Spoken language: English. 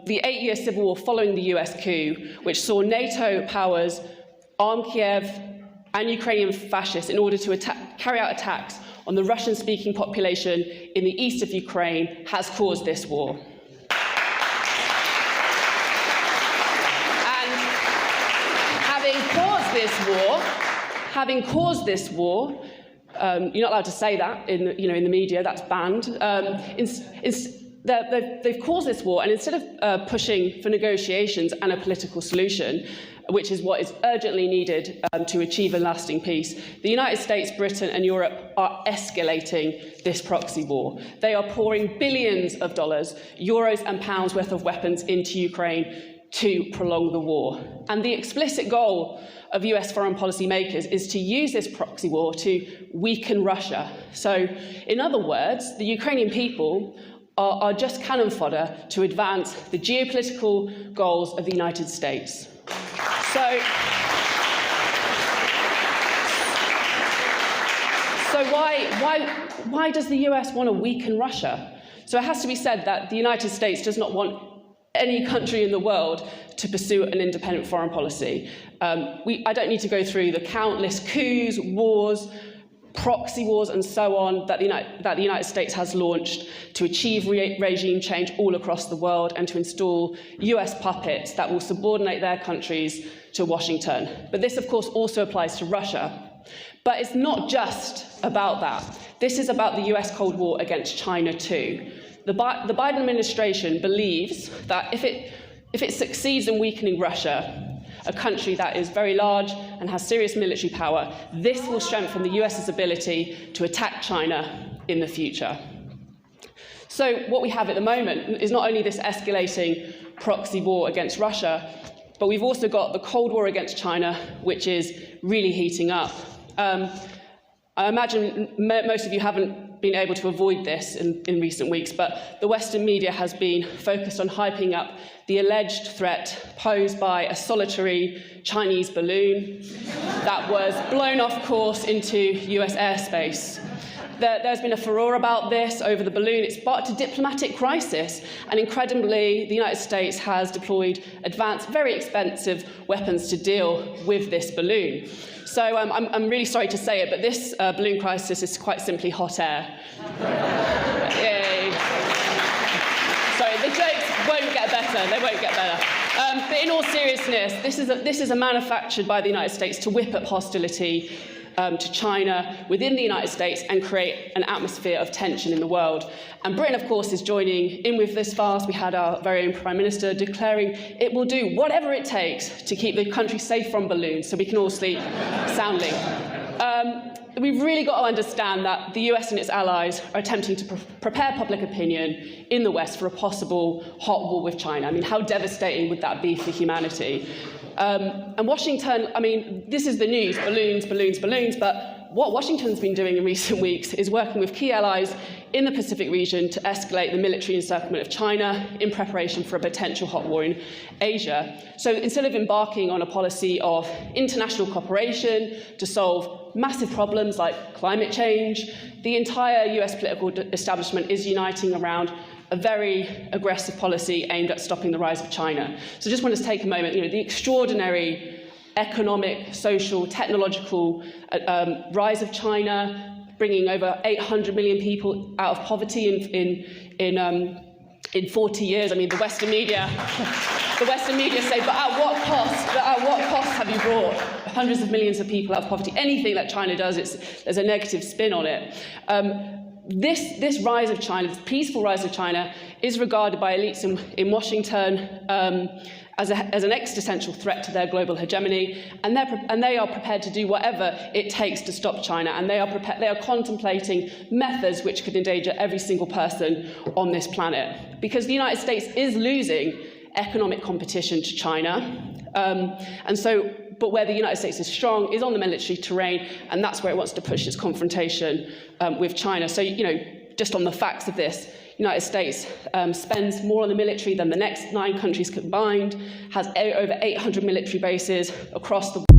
the 8-year civil war following the US coup, which saw NATO powers arm Kiev and Ukrainian fascists in order to carry out attacks on the Russian-speaking population in the east of Ukraine, has caused this war. And having caused this war, you're not allowed to say that in the media, that's banned. They've caused this war, and instead of pushing for negotiations and a political solution, which is what is urgently needed to achieve a lasting peace, the United States, Britain and Europe are escalating this proxy war. They are pouring billions of dollars, euros and pounds worth of weapons into Ukraine to prolong the war. And the explicit goal of US foreign policy makers is to use this proxy war to weaken Russia. So, in other words, the Ukrainian people are just cannon fodder to advance the geopolitical goals of the United States. So why does the US want to weaken Russia? So it has to be said that the United States does not want any country in the world to pursue an independent foreign policy. I don't need to go through the countless coups, wars, proxy wars and so on that the United States has launched to achieve regime change all across the world and to install US puppets that will subordinate their countries to Washington. But this, of course, also applies to Russia. But it's not just about that. This is about the US Cold War against China too. The Biden administration believes that if it succeeds in weakening Russia, a country that is very large and has serious military power, this will strengthen the US's ability to attack China in the future. So what we have at the moment is not only this escalating proxy war against Russia, but we've also got the Cold War against China, which is really heating up. I imagine most of you haven't been able to avoid this in recent weeks, but the Western media has been focused on hyping up the alleged threat posed by a solitary Chinese balloon that was blown off course into US airspace. There's been a furore about this over the balloon. It sparked a diplomatic crisis, and incredibly, the United States has deployed advanced, very expensive weapons to deal with this balloon. So I'm really sorry to say it, but this balloon crisis is quite simply hot air. Yay. Sorry, the jokes won't get better. They won't get better. But in all seriousness, this is a manufactured by the United States to whip up hostility to China within the United States and create an atmosphere of tension in the world. And Britain, of course, is joining in with this fast. We had our very own Prime Minister declaring it will do whatever it takes to keep the country safe from balloons so we can all sleep soundly. We've really got to understand that the US and its allies are attempting to prepare public opinion in the West for a possible hot war with China. I mean, how devastating would that be for humanity? And Washington, I mean, this is the news, balloons, balloons, balloons, but what Washington's been doing in recent weeks is working with key allies in the Pacific region to escalate the military encirclement of China in preparation for a potential hot war in Asia. So instead of embarking on a policy of international cooperation to solve massive problems like climate change, the entire US political establishment is uniting around a very aggressive policy aimed at stopping the rise of China. So I just want to take a moment, the extraordinary economic, social, technological rise of China, bringing over 800 million people out of poverty in 40 years. I mean, the Western media say, but at what cost? But at what cost have you brought hundreds of millions of people out of poverty? Anything that China does, there's a negative spin on it. This rise of China, this peaceful rise of China, is regarded by elites in Washington as an existential threat to their global hegemony, and they are prepared to do whatever it takes to stop China, and they are contemplating methods which could endanger every single person on this planet. Because the United States is losing economic competition to China, but where the United States is strong is on the military terrain, and that's where it wants to push its confrontation with China. So, just on the facts of this, the United States spends more on the military than the next 9 countries combined, has over 800 military bases across the world.